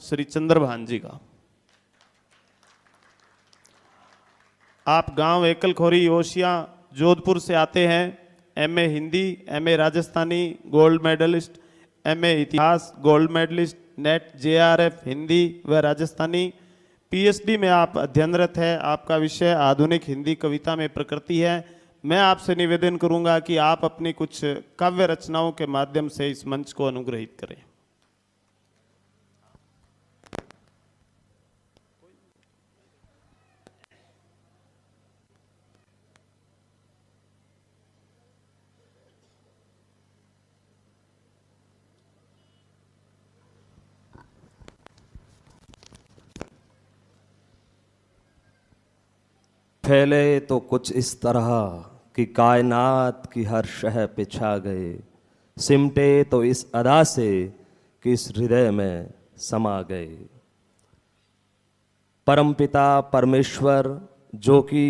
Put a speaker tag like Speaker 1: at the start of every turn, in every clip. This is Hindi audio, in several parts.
Speaker 1: श्री चंद्रभान जी का। आप गांव एकलखोरी ओशिया जोधपुर से आते हैं। MA Hindi, MA Rajasthani gold medallist, MA इतिहास gold medallist, NET JRF Hindi व राजस्थानी। पीएचडी में आप अध्ययनरत है। आपका विषय आधुनिक हिंदी कविता में प्रकृति है। मैं आपसे निवेदन करूंगा कि आप अपनी कुछ काव्य रचनाओं के माध्यम से इस मंच को अनुग्रहित करें।
Speaker 2: फैले तो कुछ इस तरह कि कायनात की हर शह पे छा गए, सिमटे तो इस अदा से कि इस हृदय में समा गए। परमपिता परमेश्वर जो कि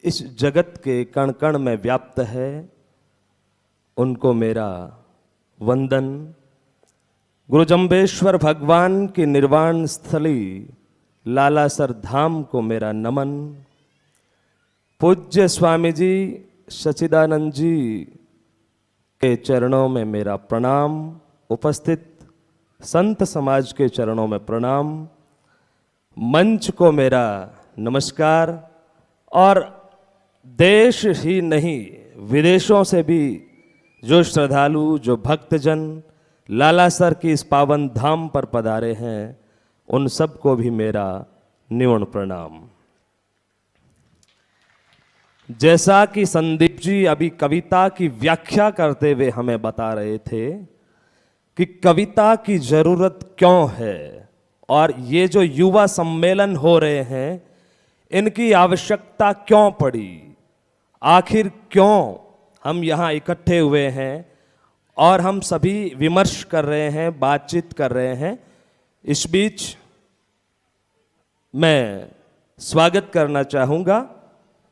Speaker 2: इस जगत के कण कण में व्याप्त है, उनको मेरा वंदन। गुरु जम्बेश्वर भगवान की निर्वाण स्थली लालासर धाम को मेरा नमन। पूज्य स्वामी जी सच्चिदानंद जी के चरणों में मेरा प्रणाम। उपस्थित संत समाज के चरणों में प्रणाम। मंच को मेरा नमस्कार। और देश ही नहीं विदेशों से भी जो श्रद्धालु, जो भक्तजन लालासर की इस पावन धाम पर पधारे हैं, उन सबको भी मेरा निवण प्रणाम। जैसा कि संदीप जी अभी कविता की व्याख्या करते हुए हमें बता रहे थे कि कविता की जरूरत क्यों है और ये जो युवा सम्मेलन हो रहे हैं, इनकी आवश्यकता क्यों पड़ी, आखिर क्यों हम यहाँ इकट्ठे हुए हैं और हम सभी विमर्श कर रहे हैं, बातचीत कर रहे हैं। इस बीच मैं स्वागत करना चाहूँगा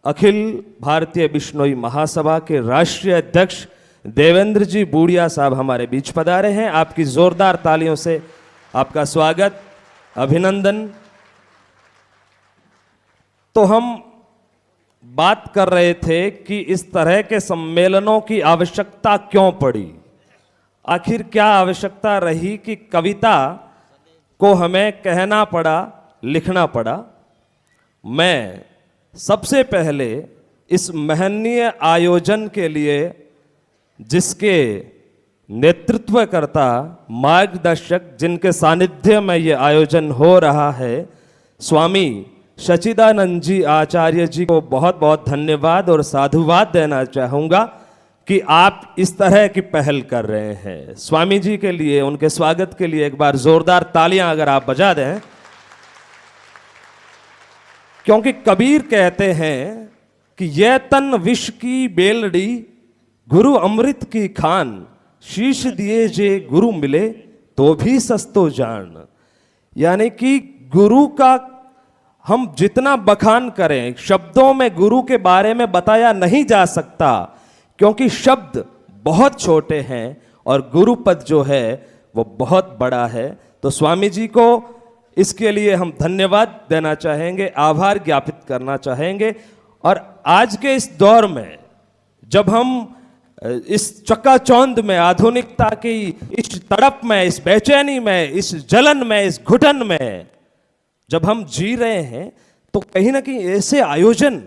Speaker 2: अखिल भारतीय बिश्नोई महासभा के राष्ट्रीय अध्यक्ष देवेंद्र जी बूढ़िया साहब हमारे बीच पधारे हैं। आपकी जोरदार तालियों से आपका स्वागत, अभिनंदन। तो हम बात कर रहे थे कि इस तरह के सम्मेलनों की आवश्यकता क्यों पड़ी, आखिर क्या आवश्यकता रही कि कविता को हमें कहना पड़ा, लिखना पड़ा। मैं सबसे पहले इस महनीय आयोजन के लिए जिसके नेतृत्वकर्ता, मार्गदर्शक, जिनके सानिध्य में ये आयोजन हो रहा है, स्वामी सच्चिदानंद जी आचार्य जी को बहुत बहुत धन्यवाद और साधुवाद देना चाहूँगा कि आप इस तरह की पहल कर रहे हैं। स्वामी जी के लिए, उनके स्वागत के लिए एक बार जोरदार तालियां अगर आप बजा दें, क्योंकि कबीर कहते हैं कि यह तन विष की बेलड़ी, गुरु अमृत की खान, शीश दिए जे गुरु मिले तो भी सस्तो जान। यानी कि गुरु का हम जितना बखान करें, शब्दों में गुरु के बारे में बताया नहीं जा सकता, क्योंकि शब्द बहुत छोटे हैं और गुरु पद जो है वो बहुत बड़ा है। तो स्वामी जी को इसके लिए हम धन्यवाद देना चाहेंगे, आभार ज्ञापित करना चाहेंगे। और आज के इस दौर में जब हम इस चकाचौंध में, आधुनिकता की इस तड़प में, इस बेचैनी में, इस जलन में, इस घुटन में जब हम जी रहे हैं, तो कहीं ना कहीं ऐसे आयोजन,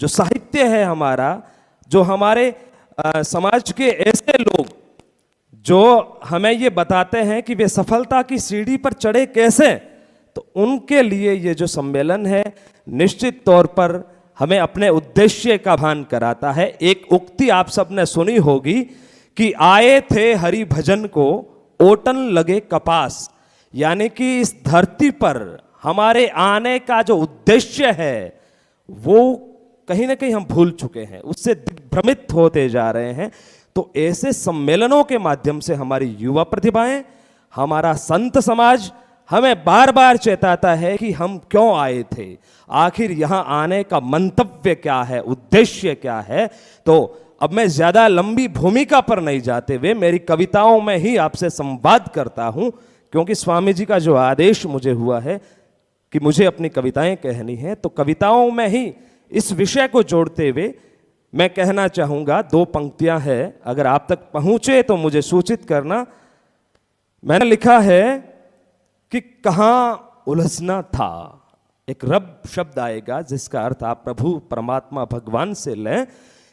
Speaker 2: जो साहित्य है हमारा, जो हमारे समाज के ऐसे लोग जो हमें ये बताते हैं कि वे सफलता की सीढ़ी पर चढ़े कैसे, तो उनके लिए ये जो सम्मेलन है निश्चित तौर पर हमें अपने उद्देश्य का भान कराता है। एक उक्ति आप सबने सुनी होगी कि आए थे हरि भजन को, ओटन लगे कपास। यानी कि इस धरती पर हमारे आने का जो उद्देश्य है वो कहीं ना कहीं हम भूल चुके हैं, उससे भ्रमित होते जा रहे हैं। तो ऐसे सम्मेलनों के माध्यम से हमारी युवा प्रतिभाएं, हमारा संत समाज हमें बार बार चेताता है कि हम क्यों आए थे, आखिर यहां आने का मंतव्य क्या है, उद्देश्य क्या है। तो अब मैं ज्यादा लंबी भूमिका पर नहीं जाते हुए मेरी कविताओं में ही आपसे संवाद करता हूं क्योंकि स्वामी जी का जो आदेश मुझे हुआ है कि मुझे अपनी कविताएं कहनी है, तो कविताओं में ही इस विषय को जोड़ते हुए मैं कहना चाहूंगा। 2 पंक्तियां हैं, अगर आप तक पहुंचे तो मुझे सूचित करना। मैंने लिखा है कि कहां उलझना था। एक रब शब्द आएगा जिसका अर्थ आप प्रभु परमात्मा भगवान से लें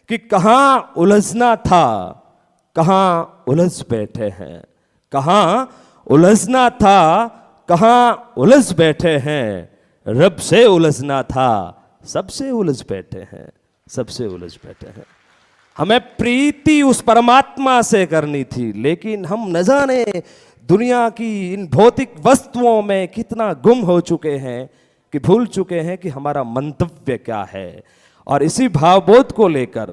Speaker 2: कि कहां उलझना था, कहां उलझ बैठे हैं। कहां उलझना था, कहां उलझ बैठे हैं। रब से उलझना था, सबसे उलझ बैठे हैं, सबसे उलझ बैठे हैं। हमें प्रीति उस परमात्मा से करनी थी, लेकिन हम न जाने दुनिया की इन भौतिक वस्तुओं में कितना गुम हो चुके हैं कि भूल चुके हैं कि हमारा मंतव्य क्या है। और इसी भावबोध को लेकर,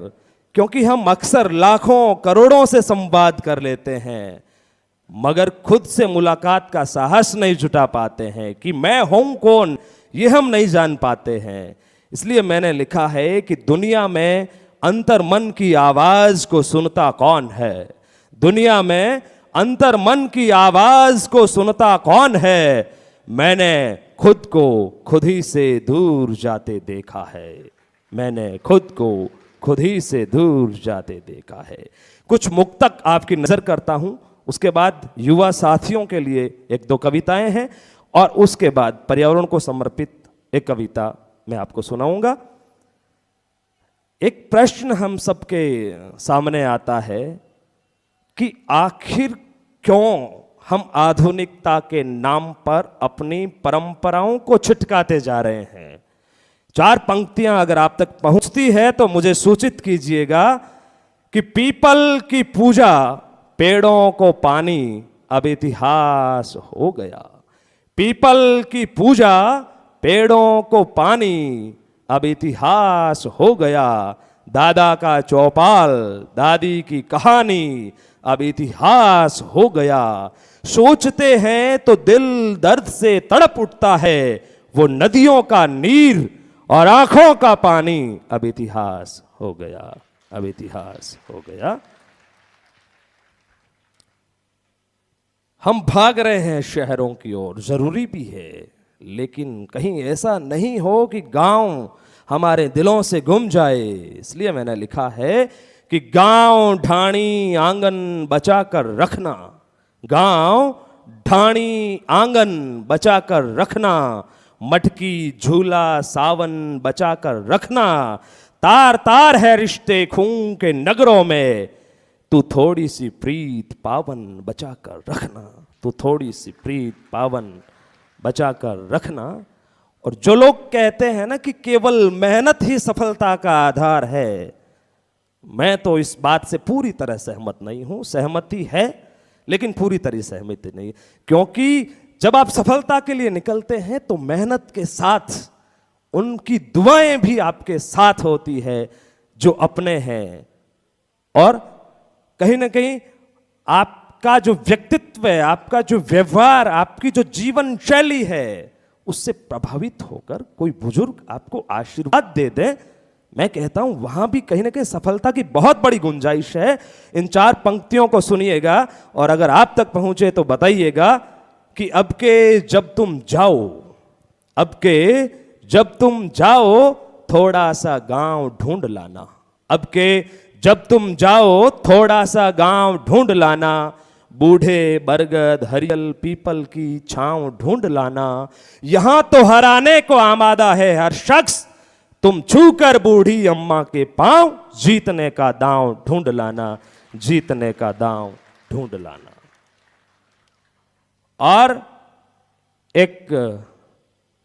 Speaker 2: क्योंकि हम अक्सर लाखों करोड़ों से संवाद कर लेते हैं मगर खुद से मुलाकात का साहस नहीं जुटा पाते हैं कि मैं हूं कौन, ये हम नहीं जान पाते हैं। इसलिए मैंने लिखा है कि दुनिया में अंतर मन की आवाज को सुनता कौन है। दुनिया में अंतर मन की आवाज को सुनता कौन है। मैंने खुद को खुद ही से दूर जाते देखा है। मैंने खुद को खुद ही से दूर जाते देखा है। कुछ मुक्तक आपकी नजर करता हूं, उसके बाद युवा साथियों के लिए 1-2 कविताएं हैं और उसके बाद पर्यावरण को समर्पित एक कविता मैं आपको सुनाऊंगा। एक प्रश्न हम सबके सामने आता है कि आखिर क्यों हम आधुनिकता के नाम पर अपनी परंपराओं को छिटकाते जा रहे हैं। 4 पंक्तियां अगर आप तक पहुंचती है तो मुझे सूचित कीजिएगा कि पीपल की पूजा, पेड़ों को पानी, अब इतिहास हो गया। पीपल की पूजा, पेड़ों को पानी, अब इतिहास हो गया। दादा का चौपाल, दादी की कहानी, अब इतिहास हो गया। सोचते हैं तो दिल दर्द से तड़प उठता है। वो नदियों का नीर और आंखों का पानी, अब इतिहास हो गया, अब इतिहास हो गया। हम भाग रहे हैं शहरों की ओर, जरूरी भी है, लेकिन कहीं ऐसा नहीं हो कि गांव हमारे दिलों से गुम जाए। इसलिए मैंने लिखा है कि गांव ढाणी आंगन बचाकर रखना, गांव ढाणी आंगन बचाकर रखना, मटकी झूला सावन बचाकर रखना। तार तार है रिश्ते खून के नगरों में, तू थोड़ी सी प्रीत पावन बचाकर रखना, तू थोड़ी सी प्रीत पावन बचाकर रखना। और जो लोग कहते हैं ना कि केवल मेहनत ही सफलता का आधार है, मैं तो इस बात से पूरी तरह सहमत नहीं हूं। सहमति है लेकिन पूरी तरह सहमति नहीं, क्योंकि जब आप सफलता के लिए निकलते हैं तो मेहनत के साथ उनकी दुआएं भी आपके साथ होती है जो अपने हैं। और कहीं ना कहीं आपका जो व्यक्तित्व है, आपका जो व्यवहार, आपकी जो जीवन शैली है, उससे प्रभावित होकर कोई बुजुर्ग आपको आशीर्वाद दे दे, मैं कहता हूं वहां भी कहीं ना कहीं सफलता की बहुत बड़ी गुंजाइश है। इन 4 पंक्तियों को सुनिएगा और अगर आप तक पहुंचे तो बताइएगा कि अब के जब तुम जाओ, अब के जब तुम जाओ, थोड़ा सा गांव ढूंढ लाना। अब के जब तुम जाओ, थोड़ा सा गांव ढूंढ लाना। बूढ़े बरगद हरियल पीपल की छांव ढूंढ लाना। यहां तो हराने को आमादा है हर शख्स, तुम छूकर बूढ़ी अम्मा के पांव, जीतने का दांव ढूंढ लाना, जीतने का दांव ढूंढ लाना। और एक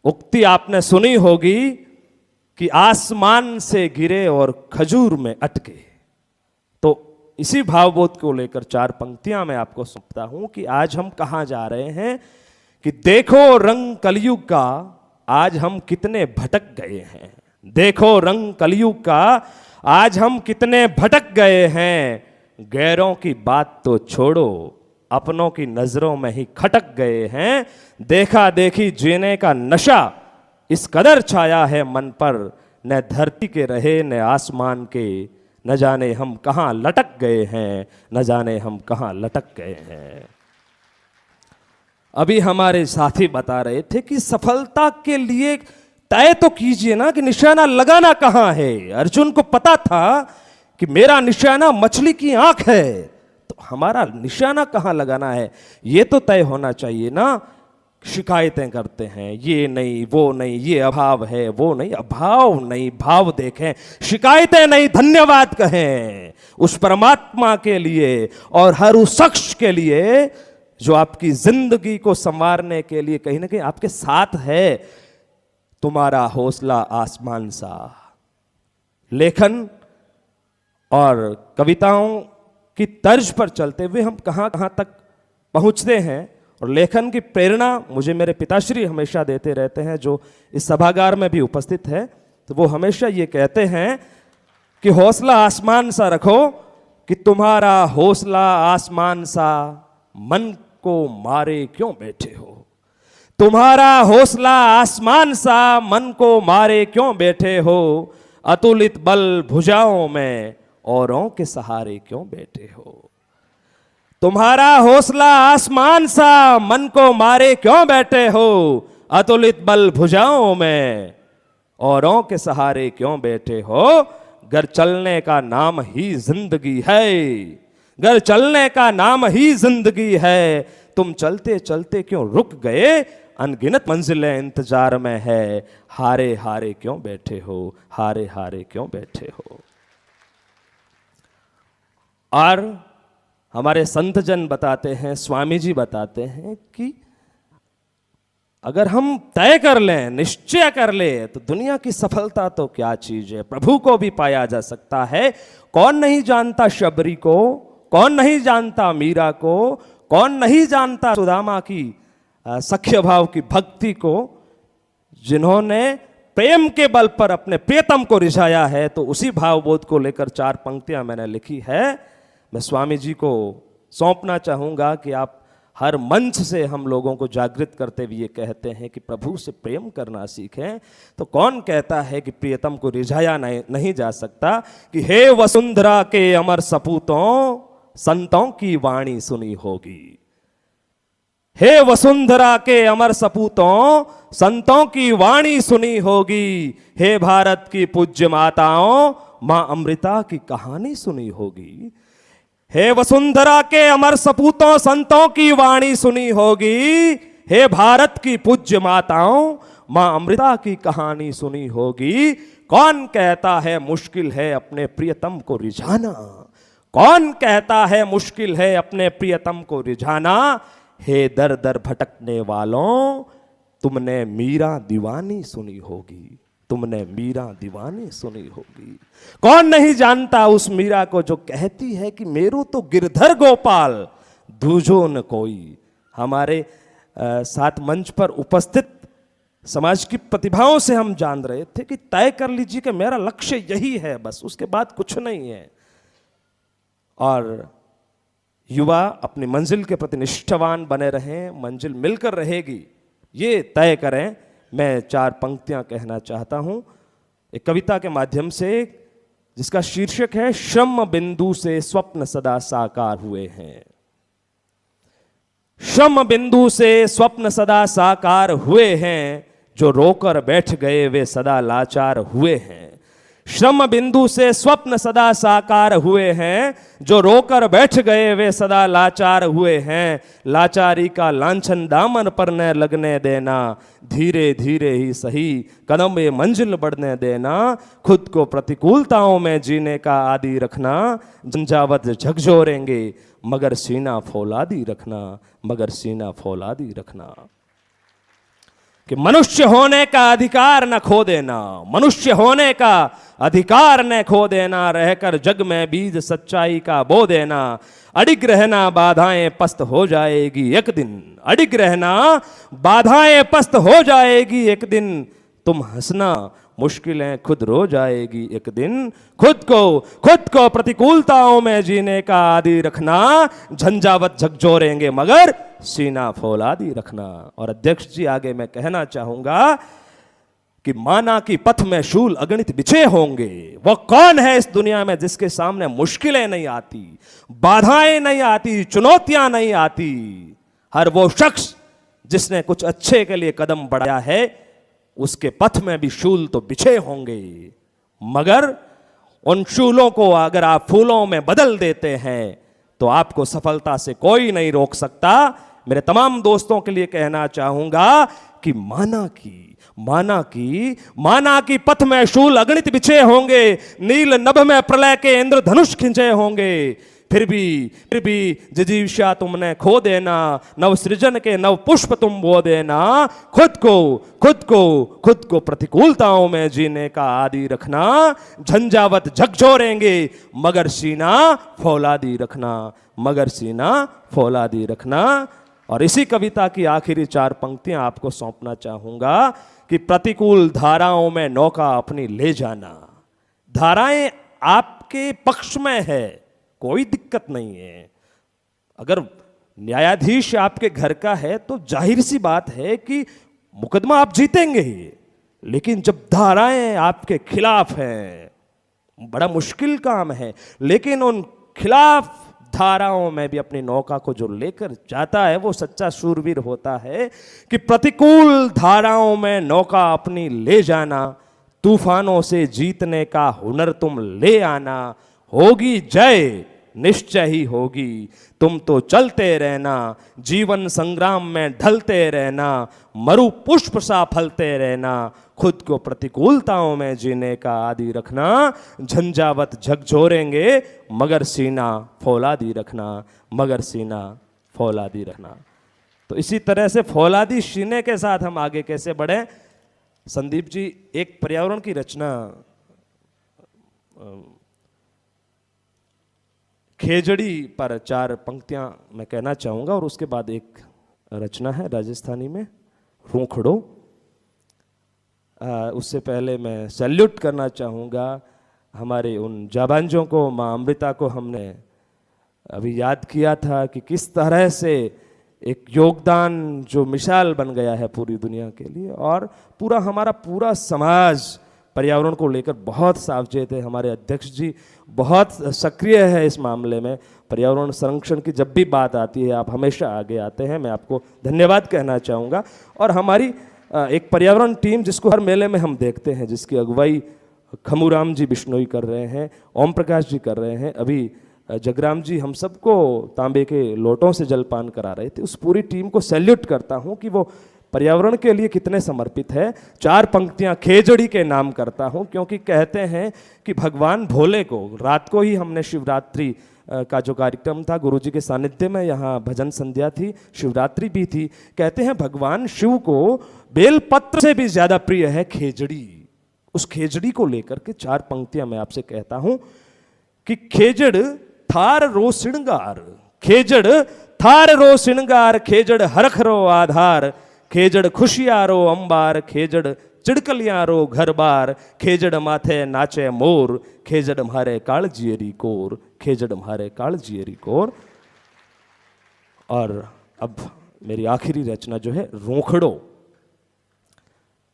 Speaker 2: उक्ति आपने सुनी होगी कि आसमान से गिरे और खजूर में अटके। तो इसी भावबोध को लेकर 4 पंक्तियां मैं आपको सुनाता हूं कि आज हम कहां जा रहे हैं। कि देखो रंग कलयुग का, आज हम कितने भटक गए हैं। देखो रंग कलयुग का, आज हम कितने भटक गए हैं। गैरों की बात तो छोड़ो, अपनों की नजरों में ही खटक गए हैं। देखा देखी जीने का नशा इस कदर छाया है मन पर, न धरती के रहे न आसमान के, न जाने हम कहां लटक गए हैं, न जाने हम कहां लटक गए हैं। अभी हमारे साथी बता रहे थे कि सफलता के लिए तय तो कीजिए ना कि निशाना लगाना कहां है। अर्जुन को पता था कि मेरा निशाना मछली की आंख है, तो हमारा निशाना कहां लगाना है ये तो तय होना चाहिए ना। शिकायतें करते हैं, ये नहीं वो नहीं, ये अभाव है वो नहीं, अभाव नहीं भाव देखें, शिकायतें नहीं धन्यवाद कहें उस परमात्मा के लिए और हर उस शख्स के लिए जो आपकी जिंदगी को संवारने के लिए कहीं ना कहीं आपके साथ है। तुम्हारा हौसला आसमान सा। लेखन और कविताओं की तर्ज पर चलते हुए हम कहां कहां तक पहुंचते हैं, और लेखन की प्रेरणा मुझे मेरे पिताश्री हमेशा देते रहते हैं, जो इस सभागार में भी उपस्थित है। तो वो हमेशा ये कहते हैं कि हौसला आसमान सा रखो, कि तुम्हारा हौसला आसमान सा, मन को मारे क्यों बैठे हो। तुम्हारा हौसला आसमान सा, मन को मारे क्यों बैठे हो। अतुलित बल भुजाओं में, औरों के सहारे क्यों बैठे हो। तुम्हारा हौसला आसमान सा, मन को मारे क्यों बैठे हो। अतुलित बल भुजाओं में, औरों के सहारे क्यों बैठे हो। घर चलने का नाम ही जिंदगी है, घर चलने का नाम ही जिंदगी है। तुम चलते चलते क्यों रुक गए, अनगिनत मंजिलें इंतजार में है। हारे हारे क्यों बैठे हो, हारे हारे क्यों बैठे हो। और हमारे संत जन बताते हैं, स्वामी जी बताते हैं कि अगर हम तय कर लें, निश्चय कर ले, तो दुनिया की सफलता तो क्या चीज है, प्रभु को भी पाया जा सकता है। कौन नहीं जानता शबरी को, कौन नहीं जानता मीरा को, कौन नहीं जानता सुदामा की सख्य भाव की भक्ति को, जिन्होंने प्रेम के बल पर अपने प्रियतम को रिझाया है। तो उसी भावबोध को लेकर 4 पंक्तियां मैंने लिखी है। मैं स्वामी जी को सौंपना चाहूंगा कि आप हर मंच से हम लोगों को जागृत करते हुए ये कहते हैं कि प्रभु से प्रेम करना सीखें। तो कौन कहता है कि प्रियतम को रिझाया नहीं जा सकता। कि हे वसुंधरा के अमर सपूतों, संतों की वाणी सुनी होगी। हे वसुंधरा के अमर सपूतों, संतों की वाणी सुनी होगी। हे भारत की पूज्य माताओं, मां अमृता की कहानी सुनी होगी। हे वसुंधरा के अमर सपूतों, संतों की वाणी सुनी होगी। हे भारत की पूज्य माताओं, मां अमृता की कहानी सुनी होगी। कौन कहता है मुश्किल है अपने प्रियतम को रिझाना, कौन कहता है मुश्किल है अपने प्रियतम को रिझाना। हे दर दर भटकने वालों, तुमने मीरा दीवानी सुनी होगी, तुमने मीरा दीवानी सुनी होगी। कौन नहीं जानता उस मीरा को जो कहती है कि मेरू तो गिरधर गोपाल, दूजो न कोई। हमारे साथ मंच पर उपस्थित समाज की प्रतिभाओं से हम जान रहे थे कि तय कर लीजिए कि मेरा लक्ष्य यही है, बस उसके बाद कुछ नहीं है। और युवा अपनी मंजिल के प्रति निष्ठावान बने रहें, मंजिल मिलकर रहेगी ये तय करें। मैं 4 पंक्तियां कहना चाहता हूं एक कविता के माध्यम से, जिसका शीर्षक है श्रम बिंदु से स्वप्न सदा साकार हुए हैं। श्रम बिंदु से स्वप्न सदा साकार हुए हैं, जो रोकर बैठ गए वे सदा लाचार हुए हैं। श्रम बिंदु से स्वप्न सदा साकार हुए हैं, जो रोकर बैठ गए वे सदा लाचार हुए हैं। लाचारी का लांछन दामन पर न लगने देना, धीरे धीरे ही सही कदम ये मंजिल बढ़ने देना। खुद को प्रतिकूलताओं में जीने का आदि रखना, झंझावत झकझोरेंगे मगर सीना फौलादी रखना, मगर सीना फौलादी रखना। कि मनुष्य होने का अधिकार न खो देना, मनुष्य होने का अधिकार न खो देना। रहकर जग में बीज सच्चाई का बो देना। अडिग रहना बाधाएं पस्त हो जाएगी एक दिन, अडिग रहना बाधाएं पस्त हो जाएगी एक दिन। तुम हंसना मुश्किलें खुद रो जाएगी एक दिन। खुद को प्रतिकूलताओं में जीने का आदि रखना, झंझावत झकझोरेंगे मगर सीना फौलादी रखना। और अध्यक्ष जी आगे मैं कहना चाहूंगा कि माना कि पथ में शूल अगणित बिछे होंगे, वो कौन है इस दुनिया में जिसके सामने मुश्किलें नहीं आती, बाधाएं नहीं आती, चुनौतियां नहीं आती। हर वो शख्स जिसने कुछ अच्छे के लिए कदम बढ़ाया है उसके पथ में भी शूल तो बिछे होंगे, मगर उन शूलों को अगर आप फूलों में बदल देते हैं तो आपको सफलता से कोई नहीं रोक सकता। मेरे तमाम दोस्तों के लिए कहना चाहूंगा कि माना की पथ में शूल अगणित बिछे होंगे, नील नभ में प्रलय के इंद्रधनुष खिंचे होंगे, फिर भी जिजीविषा तुमने खो देना, नव सृजन के नव पुष्प तुम बो देना, खुद को प्रतिकूलताओं में जीने का आदि रखना, झंझावत झकझोरेंगे मगर सीना फौलादी रखना। और इसी कविता की आखिरी 4 पंक्तियां आपको सौंपना चाहूंगा कि प्रतिकूल धाराओं में नौका अपनी ले जाना। धाराएं आपके पक्ष में है, कोई दिक्कत नहीं है। अगर न्यायाधीश आपके घर का है तो जाहिर सी बात है कि मुकदमा आप जीतेंगे ही, लेकिन जब धाराएं आपके खिलाफ हैं, बड़ा मुश्किल काम है, लेकिन उन खिलाफ धाराओं में भी अपनी नौका को जो लेकर जाता है वो सच्चा शूरवीर होता है। कि प्रतिकूल धाराओं में नौका अपनी ले जाना, तूफानों से जीतने का हुनर तुम ले आना, होगी जय निश्चय ही होगी, तुम तो चलते रहना, जीवन संग्राम में ढलते रहना, मरु पुष्प सा फलते रहना, खुद को प्रतिकूलताओं में जीने का आदि रखना, झंझावत झकझोरेंगे मगर सीना फौलादी रखना। तो इसी तरह से फौलादी सीने के साथ हम आगे कैसे बढ़े। संदीप जी एक पर्यावरण की रचना खेजड़ी पर 4 पंक्तियां मैं कहना चाहूंगा, और उसके बाद एक रचना है राजस्थानी में रूखड़ो। उससे पहले मैं सैल्यूट करना चाहूँगा हमारे उन जाबांजों को, माँ अमृता को हमने अभी याद किया था कि किस तरह से एक योगदान जो मिसाल बन गया है पूरी दुनिया के लिए, और हमारा पूरा समाज पर्यावरण को लेकर बहुत सावचेत है। हमारे अध्यक्ष जी बहुत सक्रिय है इस मामले में। पर्यावरण संरक्षण की जब भी बात आती है आप हमेशा आगे आते हैं, मैं आपको धन्यवाद कहना चाहूँगा। और हमारी एक पर्यावरण टीम जिसको हर मेले में हम देखते हैं, जिसकी अगुवाई खमूराम जी बिश्नोई कर रहे हैं, ओम प्रकाश जी कर रहे हैं, अभी जगराम जी हम सबको तांबे के लोटों से जलपान करा रहे थे। उस पूरी टीम को सैल्यूट करता हूं कि वो पर्यावरण के लिए कितने समर्पित है। 4 पंक्तियां खेजड़ी के नाम करता हूं क्योंकि कहते हैं कि भगवान भोले को, रात को ही हमने शिवरात्रि का जो कार्यक्रम था गुरुजी के सानिध्य में, यहाँ भजन संध्या थी, शिवरात्रि भी थी, कहते हैं भगवान शिव को बेलपत्र से भी ज्यादा प्रिय है खेजड़ी। उस खेजड़ी को लेकर के 4 पंक्तियां मैं आपसे कहता हूं कि खेजड़ थार रो सिणगार, खेजड़ थार रो सिणगार, खेजड़ हरख रो आधार, खेजड़ खुशियारो अंबार, खेजड़ चिड़कलियारो घर बार, खेजड़ माथे नाचे मोर, खेजड़ म्हारे कालजियरी कोर, खेजड़ म्हारे कालजियरी कोर। और अब मेरी आखिरी रचना जो है रूखड़ो,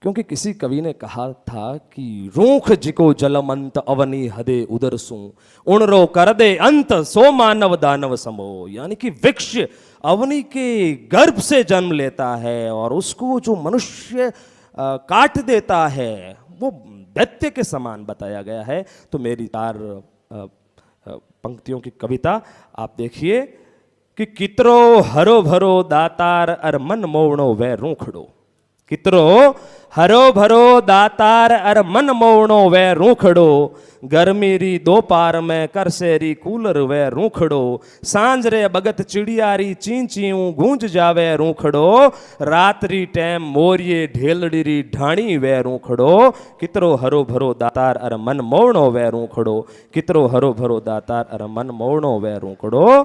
Speaker 2: क्योंकि किसी कवि ने कहा था कि रूख जिको जलमंत अवनी हदे उदर सू, उणरो कर दे अंत सो मानव दानव समो। यानी कि वृक्ष अवनी के गर्भ से जन्म लेता है और उसको जो मनुष्य काट देता है वो दैत्य के समान बताया गया है। तो मेरी 4 पंक्तियों की कविता आप देखिए कि कितरो हरो भरो दातार अर मन मोवणो वै रूखड़ो, कितरो हरो भरो दातार अर मन मोवणो वै रूखड़ो, गर्मी री दोपार में करसेरी कूलर वै रूखड़ो, सांझ रे बगत चिड़ियारी ची चीऊ गूंज जावे रूखड़ो, रात्रि टैम मोरिये ढेलड़ी री ढाणी वै रूखड़ो, कितरो हरो भरो दातार अर मन मोवणो वै रूखड़ो, कितरो हरो भरो दातार अर मन मोवणो वै रूखड़ो,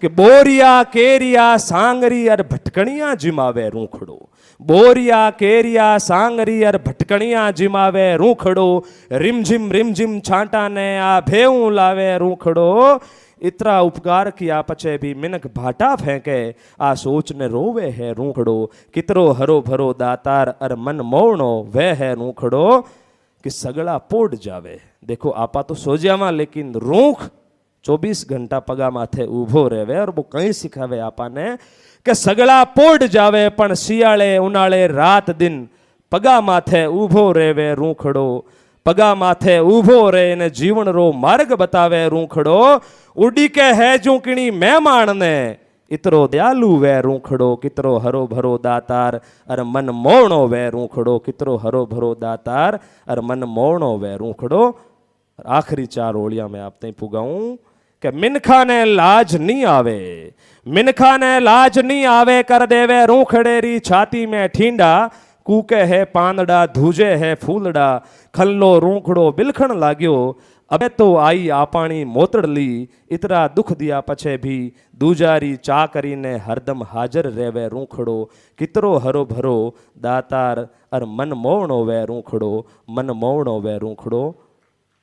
Speaker 2: कि बोरिया केरिया सांगरी अर भटकणिया जिमावे रूखड़ो, बोरिया केरिया सांगरी अर भटकणिया जिमावे रूखड़ो, रिमझिम छांटा ने आ भेऊ लावे रूखड़ो, इतरा उपकार किया पछे भी मिनक भाटा फेंके, आ सोच ने रोवे है रूखड़ो, कितरो हरो भरो दातार अर मन मोवणो वे है रूखड़ो, कि सगड़ा पोड़ जावे। देखो आपा तो सो जावा लेकिन रूख 24 घंटा पगा माथे ऊभो रहेवे और वो कहीं सिखावे आपने कि सगळा पोड जावे पण शियाळे उनाळे रात दिन पगा माथे ऊभो रहेवे रूखड़ो पगा माथे ऊभो रहे ने जीवन रो मार्ग बतावे रूखड़ो उड़ी के है जो किणी मेहमान ने इतरो दयालु वे रूखड़ो कितरो हरो भरो दातार अर मन मोणो वे रूखड़ो कितरो हरो भरो दातार अर मन मोणो वे रूखड़ो। आखिरी 4 ओलिया में आप तई पुगाऊं कि मिनखा ने लाज नहीं आवे मिनखा ने लाज नहीं आवे कर देवे रूखड़े री छाती में ठींडा कूके है पांदड़ा धूजे है फूलड़ा खल्लो रूखड़ो बिलखण लाग्यो अबे तो आई आपाणी मोतड़ली इतरा दुख दिया पछे भी दूजारी चा करीने हरदम हाजर रेवे रूखड़ो कितरो हरो भरो दातार अर मन मोवणो वे रूखड़ो मन मोवणो वे रूखड़ो।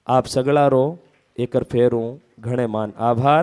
Speaker 2: आप सगळा रो एकर फेरू घणे मान आभार।